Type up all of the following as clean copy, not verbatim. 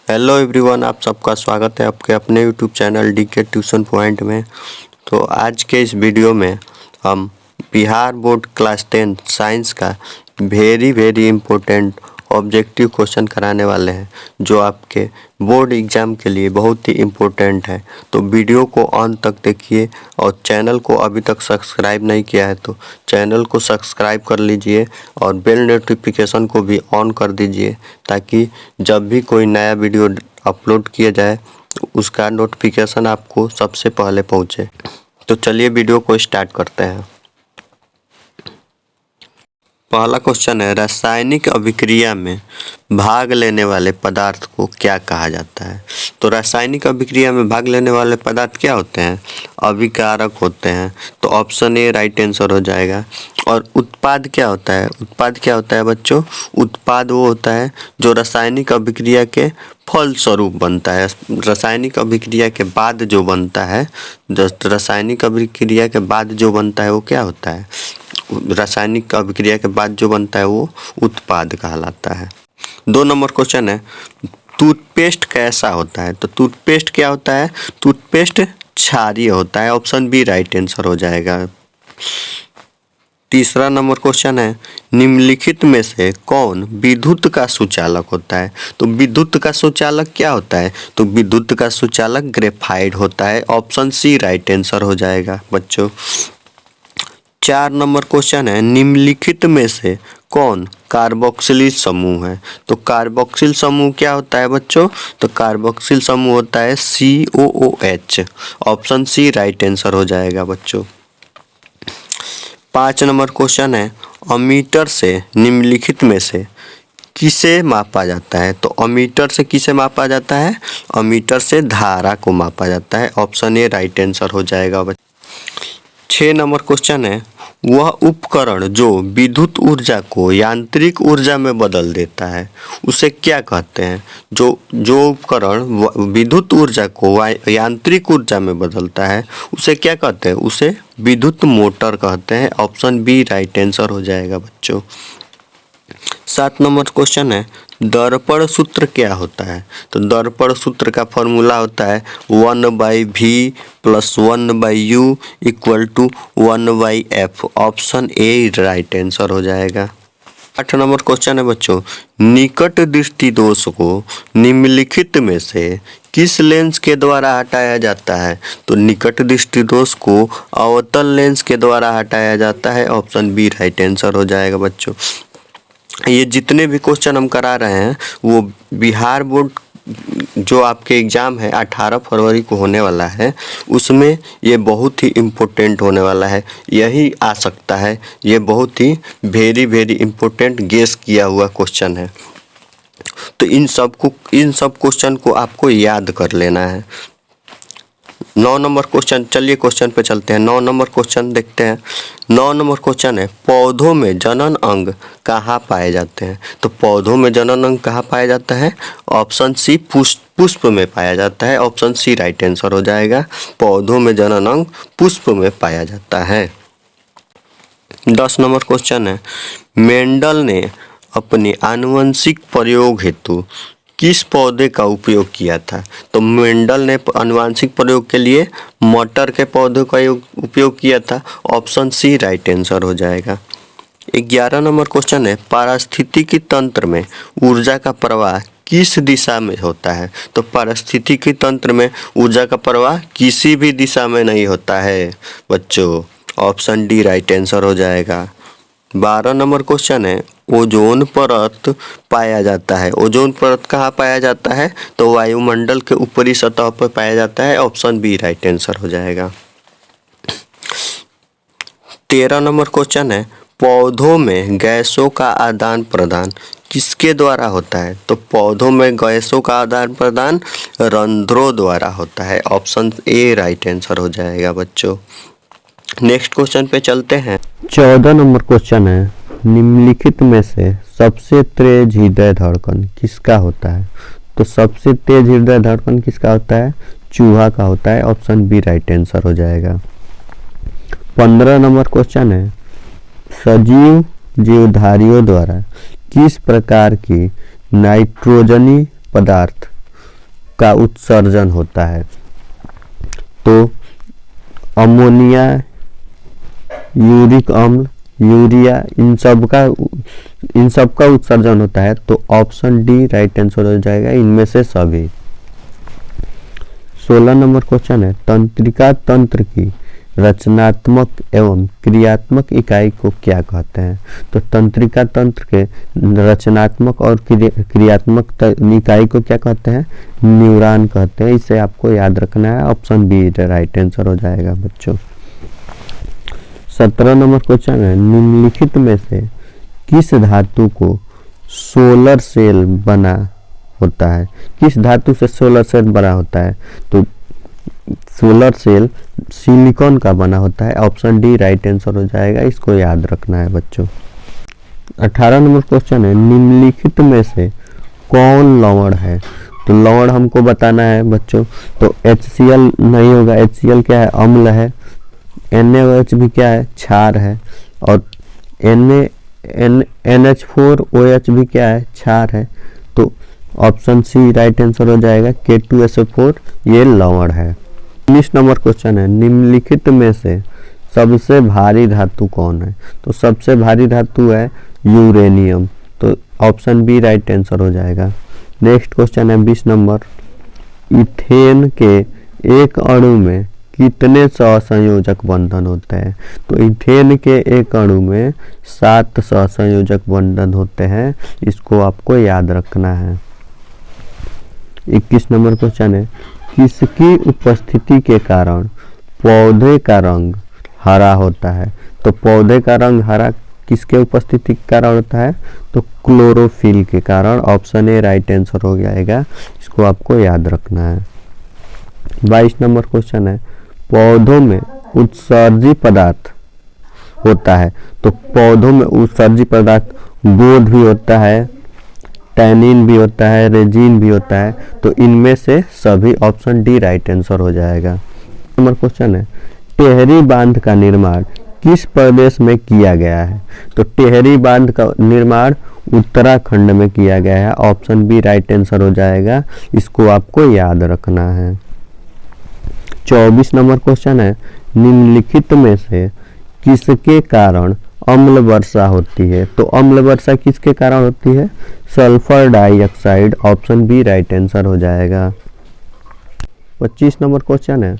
Hello everyone, आप सबका स्वागत है आपके अपने YouTube channel DK tuition point में। तो आज के इस वीडियो में हम बिहार बोर्ड क्लास 10 साइंस का वेरी इम्पोर्टेंट ऑब्जेक्टिव क्वेश्चन कराने वाले हैं, जो आपके बोर्ड एग्ज़ाम के लिए बहुत ही इम्पोर्टेंट है। तो वीडियो को अंत तक देखिए और चैनल को अभी तक सब्सक्राइब नहीं किया है तो चैनल को सब्सक्राइब कर लीजिए और बेल नोटिफिकेशन को भी ऑन कर दीजिए, ताकि जब भी कोई नया वीडियो अपलोड किया जाए उसका नोटिफिकेशन आपको सबसे पहले पहुंचे। तो चलिए वीडियो को स्टार्ट करते हैं। पहला क्वेश्चन है, रासायनिक अभिक्रिया में भाग लेने वाले पदार्थ को क्या कहा जाता है। तो रासायनिक अभिक्रिया में भाग लेने वाले पदार्थ क्या होते हैं? अभिकारक होते हैं। तो ऑप्शन ए राइट आंसर हो जाएगा। और उत्पाद क्या होता है? उत्पाद क्या होता है बच्चों? उत्पाद वो होता है जो रासायनिक अभिक्रिया के फल स्वरूप बनता है। रासायनिक अभिक्रिया के बाद जो बनता है, रासायनिक अभिक्रिया के बाद जो बनता है वो क्या होता है? रासायनिक अभिक्रिया के बाद जो बनता है वो उत्पाद कहलाता है। 2 नंबर क्वेश्चन है, टूथपेस्ट कैसा होता है? तो टूथपेस्ट क्या होता है? टूथपेस्ट क्षारीय होता है। ऑप्शन बी राइट आंसर हो जाएगा। तीसरा नंबर क्वेश्चन है, निम्नलिखित में से कौन विद्युत का सुचालक होता है? तो विद्युत का सुचालक क्या होता है? तो विद्युत का सुचालक ग्रेफाइट होता है। ऑप्शन सी राइट आंसर हो जाएगा बच्चों। 4 नंबर क्वेश्चन है, निम्नलिखित में से कौन कार्बोक्सिल समूह है? तो कार्बोक्सिल समूह क्या होता है बच्चों? तो कार्बोक्सिल समूह होता है COOH। Option C right answer हो जाएगा बच्चों। 5 नंबर क्वेश्चन है, अमीटर से निम्नलिखित में से किसे मापा जाता है? तो अमीटर से किसे मापा जाता है? अमीटर से धारा को मापा जाता है। ऑप्शन ए राइट आंसर हो जाएगा बच्चों। 6 नंबर क्वेश्चन है, वह उपकरण जो विद्युत ऊर्जा को यांत्रिक ऊर्जा में बदल देता है उसे क्या कहते हैं? जो उपकरण विद्युत ऊर्जा को यांत्रिक ऊर्जा में बदलता है उसे क्या कहते हैं? उसे विद्युत मोटर कहते हैं। ऑप्शन बी राइट आंसर हो जाएगा बच्चों। 7 नंबर क्वेश्चन है, दर्पण सूत्र क्या होता है? तो दर्पण सूत्र का फॉर्मूला होता है 1/v + 1/u = 1/f। Option A right answer हो जाएगा। 8 नंबर क्वेश्चन है बच्चों, निकट दृष्टि दोष को निम्नलिखित में से किस लेंस के द्वारा हटाया जाता है? तो निकट दृष्टि दोष को अवतल लेंस के द्वारा हटाया जाता है। ऑप्शन बी राइट आंसर हो जाएगा बच्चों। ये जितने भी क्वेश्चन हम करा रहे हैं वो बिहार बोर्ड जो आपके एग्ज़ाम है 18 फरवरी को होने वाला है, उसमें ये बहुत ही इम्पोर्टेंट होने वाला है। यही आ सकता है, ये बहुत ही वेरी इम्पोर्टेंट गेस किया हुआ क्वेश्चन है। तो इन सब क्वेश्चन को आपको याद कर लेना है। 9 नंबर क्वेश्चन, चलिए क्वेश्चन पे चलते हैं। 9 नंबर क्वेश्चन देखते हैं। 9 नंबर क्वेश्चन है, पौधों में जनन अंग कहाँ पाए जाते हैं? तो पौधों में जनन अंग कहाँ पाया जाता है? ऑप्शन सी पुष्प में पाया जाता है। ऑप्शन सी राइट आंसर हो जाएगा। पौधों में जनन अंग पुष्प में पाया जाता है। 10 नंबर क्वेश्चन है, मेंडल ने अपने आनुवंशिक प्रयोग हेतु किस पौधे का उपयोग किया था? तो मेंडल ने आनुवंशिक प्रयोग के लिए मटर के पौधे का उपयोग किया था। ऑप्शन सी राइट आंसर हो जाएगा। 11 नंबर क्वेश्चन है, पारिस्थितिकी तंत्र में ऊर्जा का प्रवाह किस दिशा में होता है? तो पारिस्थितिकी तंत्र में ऊर्जा का प्रवाह किसी भी दिशा में नहीं होता है बच्चों। ऑप्शन डी राइट आंसर हो जाएगा। 12 नंबर क्वेश्चन है, ओजोन परत पाया जाता है। ओजोन परत कहाँ पाया जाता है? तो वायुमंडल के ऊपरी सतह पर पाया जाता है। ऑप्शन बी राइट आंसर हो जाएगा। 13 नंबर क्वेश्चन है, पौधों में गैसों का आदान प्रदान किसके द्वारा होता है? तो पौधों में गैसों का आदान प्रदान रंध्रों द्वारा होता है। ऑप्शन ए राइट आंसर हो जाएगा बच्चों। नेक्स्ट क्वेश्चन पे चलते हैं। 14 नंबर क्वेश्चन है, निम्नलिखित में से सबसे तेज हृदय धड़कन किसका होता है? तो सबसे तेज हृदय धड़कन किसका होता है? चूहा का होता है। ऑप्शन बी राइट आंसर हो जाएगा। 15 नंबर क्वेश्चन है, सजीव जीवधारियों द्वारा किस प्रकार की नाइट्रोजनी पदार्थ का उत्सर्जन होता है। तो अमोनिया, यूरिक अम्ल, यूरिया, इन सब का उत्सर्जन होता है। तो ऑप्शन डी राइट आंसर हो जाएगा, इनमें से सभी। 16 नंबर क्वेश्चन है, तंत्रिका तंत्र की रचनात्मक एवं क्रियात्मक इकाई को क्या कहते हैं? तो तंत्रिका तंत्र के रचनात्मक और क्रियात्मक इकाई को क्या कहते हैं? न्यूरॉन कहते हैं। इसे आपको याद रखना है, ऑप्शन बी राइट आंसर हो जाएगा बच्चों। 17 नंबर क्वेश्चन है, निम्नलिखित में से किस धातु को सोलर सेल बना होता है? किस धातु से सोलर सेल बना होता है? तो सोलर सेल सिलिकॉन का बना होता है, ऑप्शन डी राइट आंसर हो जाएगा, इसको याद रखना है बच्चों। 18 नंबर क्वेश्चन है, निम्नलिखित में से कौन लवण है? तो लवण हमको बताना है बच्चों। तो HCl नहीं होगा, HCl क्या है? अम्ल है। NaOH भी क्या है? क्षार है। और NH4OH भी क्या है? क्षार है। तो ऑप्शन सी राइट आंसर हो जाएगा, K2SO4 ये लवण है। 19 नंबर क्वेश्चन है, निम्नलिखित में से सबसे भारी धातु कौन है? तो सबसे भारी धातु है यूरेनियम। तो ऑप्शन बी राइट आंसर हो जाएगा। नेक्स्ट क्वेश्चन है 20 नंबर, इथेन के एक अणु में कितने सहसंयोजक बंधन होते हैं? तो इथेन के एक अणु में 7 सहसंयोजक बंधन होते हैं, इसको आपको याद रखना है। 21 नंबर क्वेश्चन है, किसकी उपस्थिति के कारण पौधे का रंग हरा होता है? तो पौधे का रंग हरा किसके उपस्थिति के कारण होता है? तो क्लोरोफिल के कारण, ऑप्शन ए राइट आंसर हो जाएगा, इसको आपको याद रखना है। 22 नंबर क्वेश्चन है, पौधों में उत्सर्जी पदार्थ होता है। तो पौधों में उत्सर्जी पदार्थ गोंद भी होता है, टैनिन भी होता है, रेजिन भी होता है। तो इनमें से सभी, ऑप्शन डी राइट आंसर हो जाएगा। नंबर क्वेश्चन है, टेहरी बांध का निर्माण किस प्रदेश में किया गया है? तो टेहरी बांध का निर्माण उत्तराखंड में किया गया है, ऑप्शन बी राइट आंसर हो जाएगा, इसको आपको याद रखना है। 24 नंबर क्वेश्चन है, निम्नलिखित में से किसके कारण अम्ल वर्षा होती है? तो अम्ल वर्षा किसके कारण होती है? Sulphur dioxide, option B right answer हो जाएगा। 25 नंबर क्वेश्चन है,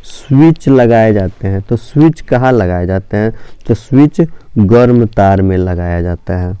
स्विच लगाए जाते हैं। तो स्विच कहाँ लगाए जाते हैं? तो स्विच गर्म तार में लगाया जाता है,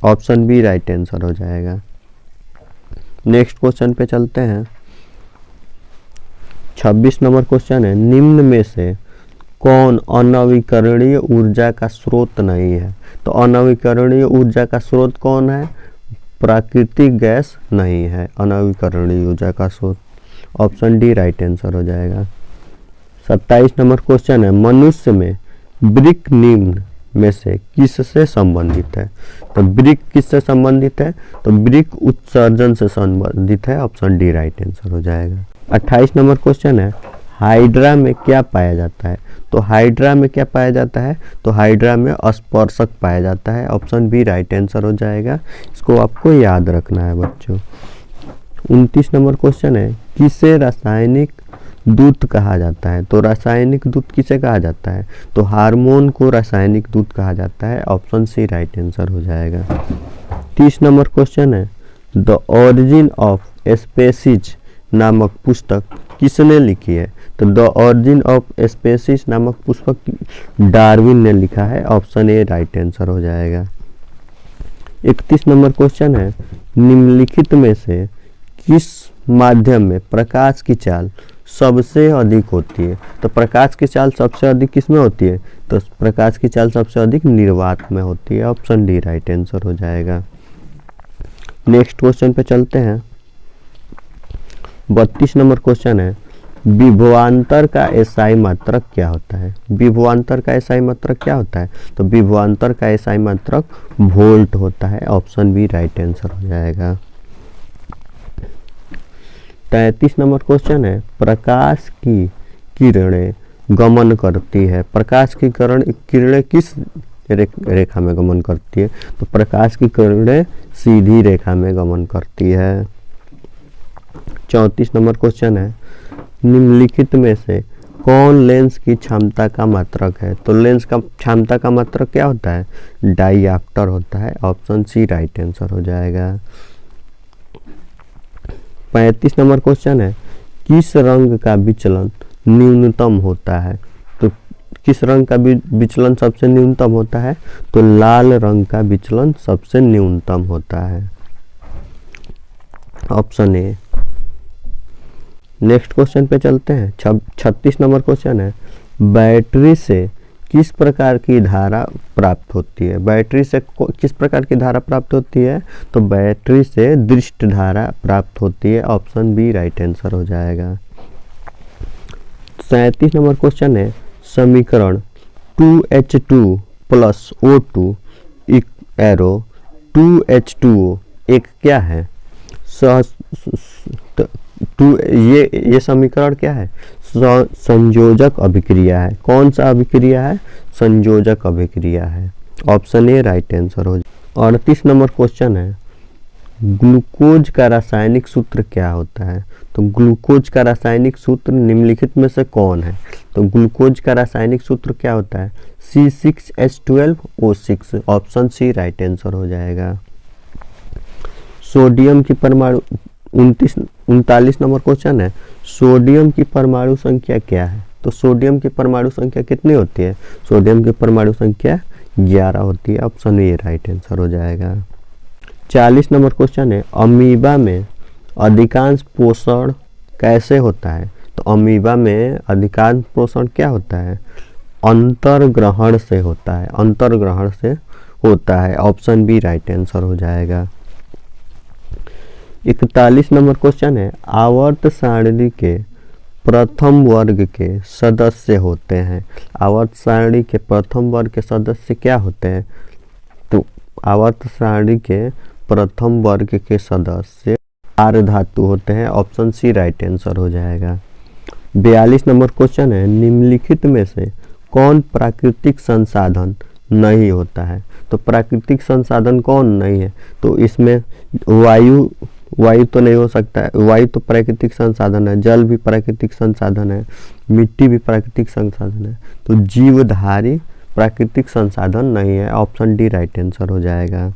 ऑप्शन बी राइट आंसर हो जाएगा। नेक्स्ट क्वेश्चन पे चलते हैं। 26 नंबर क्वेश्चन है, निम्न में से कौन अनवीकरणीय ऊर्जा का स्रोत नहीं है? तो अनवीकरणीय ऊर्जा का स्रोत कौन है? प्राकृतिक गैस नहीं है अनवीकरणीय ऊर्जा का स्रोत, ऑप्शन डी राइट आंसर हो जाएगा। 27 नंबर क्वेश्चन है, मनुष्य में वृक्क निम्न में से किससे संबंधित है? तो वृक्क किससे संबंधित है? तो वृक्क उत्सर्जन से संबंधित है, ऑप्शन डी राइट आंसर हो जाएगा। 28 नंबर क्वेश्चन है, हाइड्रा में क्या पाया जाता है? तो हाइड्रा में क्या पाया जाता है? तो हाइड्रा में स्पर्शक पाया जाता है, ऑप्शन बी राइट आंसर हो जाएगा, इसको आपको याद रखना है बच्चों। 29 नंबर क्वेश्चन है, किसे रासायनिक दूत कहा जाता है? तो रासायनिक दूत किसे कहा जाता है? तो हार्मोन को रासायनिक दूत कहा जाता है, ऑप्शन सी राइट आंसर हो जाएगा। 30 नंबर क्वेश्चन है, द ओरिजिन ऑफ स्पीशीज नामक पुस्तक किसने लिखी है? तो द ओरिजिन ऑफ स्पीशीज नामक पुस्तक डार्विन ने लिखा है, ऑप्शन ए राइट आंसर हो जाएगा। 31 नंबर क्वेश्चन है, निम्नलिखित में से किस माध्यम में प्रकाश की चाल सबसे अधिक होती है? तो प्रकाश की चाल सबसे अधिक किसमें होती है? तो प्रकाश की चाल सबसे अधिक निर्वात में होती है, ऑप्शन डी राइट आंसर हो जाएगा। नेक्स्ट क्वेश्चन पे चलते हैं। 32 नंबर क्वेश्चन है, विभवांतर का एसआई मात्रक क्या होता है? विभवांतर का एसआई मात्रक क्या होता है? तो विभवांतर का एसआई मात्रक वोल्ट होता है, ऑप्शन बी राइट आंसर हो जाएगा। 33 नंबर क्वेश्चन है, प्रकाश की किरणें गमन करती है। प्रकाश की किरणें किस रेखा में गमन करती है? तो प्रकाश की किरणें सीधी रेखा में गमन करती है। 34 नंबर क्वेश्चन है, निम्नलिखित में से कौन लेंस की क्षमता का मात्रक है? तो लेंस का क्षमता का मात्रक क्या होता है? डायऑप्टर होता है। ऑप्शन सी राइट आंसर हो जाएगा। 35 नंबर क्वेश्चन है, किस रंग का विचलन न्यूनतम होता है? तो किस रंग का विचलन सबसे न्यूनतम होता है? तो लाल रंग का विचलन सबसे न्यूनतम होता है। Option A. नेक्स्ट क्वेश्चन पे चलते हैं। 36 नंबर क्वेश्चन है, बैटरी से किस प्रकार की धारा प्राप्त होती है? बैटरी से किस प्रकार की धारा प्राप्त होती है? तो बैटरी से दृष्ट धारा प्राप्त होती है। ऑप्शन बी राइट आंसर हो जाएगा। 37 नंबर क्वेश्चन है, समीकरण 2H2 plus O2 arrow 2H2O एक क्या है? ये समीकरण क्या है? संयोजक अभिक्रिया है। कौन सा अभिक्रिया है? संयोजक अभिक्रिया है। ऑप्शन ए राइट आंसर हो जाए। 38 नंबर क्वेश्चन है, ग्लूकोज का रासायनिक सूत्र क्या होता है? तो ग्लूकोज का रासायनिक सूत्र निम्नलिखित में से कौन है? तो ग्लूकोज का रासायनिक सूत्र क्या होता है? C6H12O6। Option C right answer हो जाएगा। सोडियम की परमाणु 39 नंबर क्वेश्चन है, सोडियम की परमाणु संख्या क्या है? तो सोडियम की परमाणु संख्या कितनी होती है? सोडियम की परमाणु संख्या 11 होती है। ऑप्शन ए राइट आंसर हो जाएगा। 40 नंबर क्वेश्चन है, अमीबा में अधिकांश पोषण कैसे होता है? तो अमीबा में अधिकांश पोषण क्या होता है? अंतर्ग्रहण से होता है। अंतर्ग्रहण से होता है। ऑप्शन बी राइट आंसर हो जाएगा। 41 नंबर क्वेश्चन है, आवर्त सारणी के प्रथम वर्ग के सदस्य होते हैं। आवर्त सारणी के प्रथम वर्ग के सदस्य क्या होते हैं? तो आवर्त सारणी के प्रथम वर्ग के सदस्य आर धातु होते हैं। ऑप्शन सी राइट आंसर हो जाएगा। 42 नंबर क्वेश्चन है, निम्नलिखित में से कौन प्राकृतिक संसाधन नहीं होता है? तो प्राकृतिक संसाधन कौन नहीं है? तो इसमें वायु तो नहीं हो सकता है। वायु तो प्राकृतिक संसाधन है, जल भी प्राकृतिक संसाधन है, मिट्टी भी प्राकृतिक संसाधन है। तो जीवधारी प्राकृतिक संसाधन नहीं है। ऑप्शन डी राइट आंसर हो जाएगा।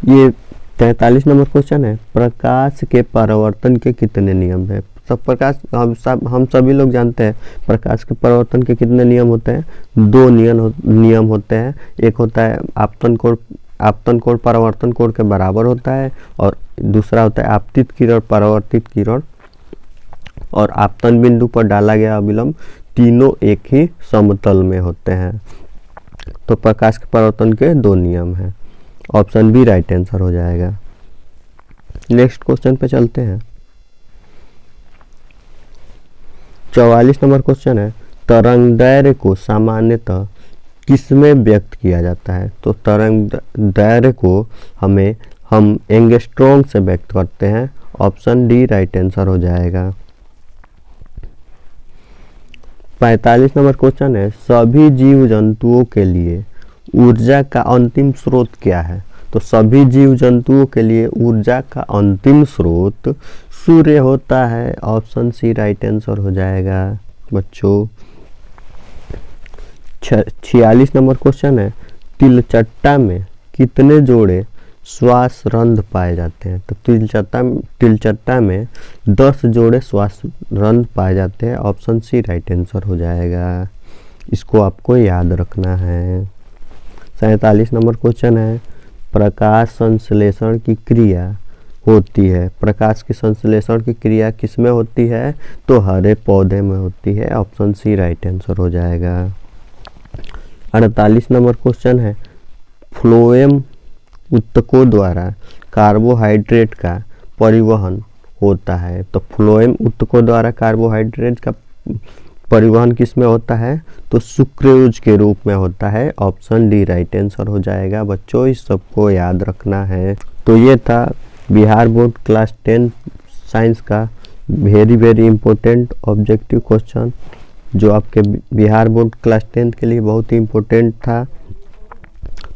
ये 43 नंबर क्वेश्चन है, प्रकाश के परावर्तन के कितने नियम है? सब प्रकाश हम सभी लोग जानते हैं प्रकाश के परावर्तन के कितने नियम होते हैं? 2 नियम होते हैं। एक होता है आपतन कोण परावर्तन कोण के बराबर होता है, और दूसरा होता है आपतित किरण परावर्तित किरण और आपतन बिंदु पर डाला गया अभिलंब, तीनों एक ही समतल में होते हैं। तो प्रकाश के परावर्तन के 2 नियम हैं। ऑप्शन बी राइट आंसर हो जाएगा। नेक्स्ट क्वेश्चन पे चलते हैं। 44 नंबर क्वेश्चन है, तरंगदैर्घ्य को सामान्यतः किसमें व्यक्त किया जाता है? तो तरंगदैर्घ्य को हम एंगस्ट्रॉम से व्यक्त करते हैं। ऑप्शन डी राइट आंसर हो जाएगा। 45 नंबर क्वेश्चन है, सभी जीव जंतुओं के लिए ऊर्जा का अंतिम स्रोत क्या है? तो सभी जीव जंतुओं के लिए ऊर्जा का अंतिम स्रोत सूर्य होता है। ऑप्शन सी राइट आंसर हो जाएगा बच्चों। 46 नंबर क्वेश्चन है, तिलचट्टा में कितने जोड़े श्वास रंध्र पाए जाते हैं? तो तिलचट्टा में 10 जोड़े श्वास रंध्र पाए जाते हैं। ऑप्शन सी राइट आंसर हो जाएगा। इसको आपको याद रखना है। 47 नंबर क्वेश्चन है, प्रकाश संश्लेषण की क्रिया होती है। प्रकाश की संश्लेषण की क्रिया किसमें होती है? तो हरे पौधे में होती है। ऑप्शन सी राइट आंसर हो जाएगा। 48 नंबर क्वेश्चन है, फ्लोएम ऊतकों द्वारा कार्बोहाइड्रेट का परिवहन होता है। तो फ्लोएम ऊतकों द्वारा कार्बोहाइड्रेट का परिवहन किसमें होता है? तो सुक्रोज के रूप में होता है। ऑप्शन डी राइट आंसर हो जाएगा बच्चों। इस सबको याद रखना है। तो ये था बिहार बोर्ड क्लास 10 साइंस का वेरी इम्पोर्टेंट ऑब्जेक्टिव क्वेश्चन, जो आपके बिहार बोर्ड क्लास 10 के लिए बहुत ही इम्पोर्टेंट था।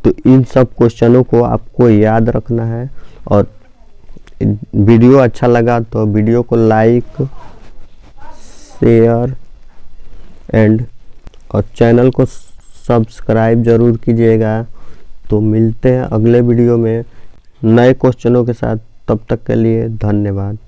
तो इन सब क्वेश्चनों को आपको याद रखना है और वीडियो अच्छा लगा तो वीडियो को लाइक, शेयर एंड और चैनल को सब्सक्राइब ज़रूर कीजिएगा। तो मिलते हैं अगले वीडियो में नए क्वेश्चनों के साथ। तब तक के लिए धन्यवाद।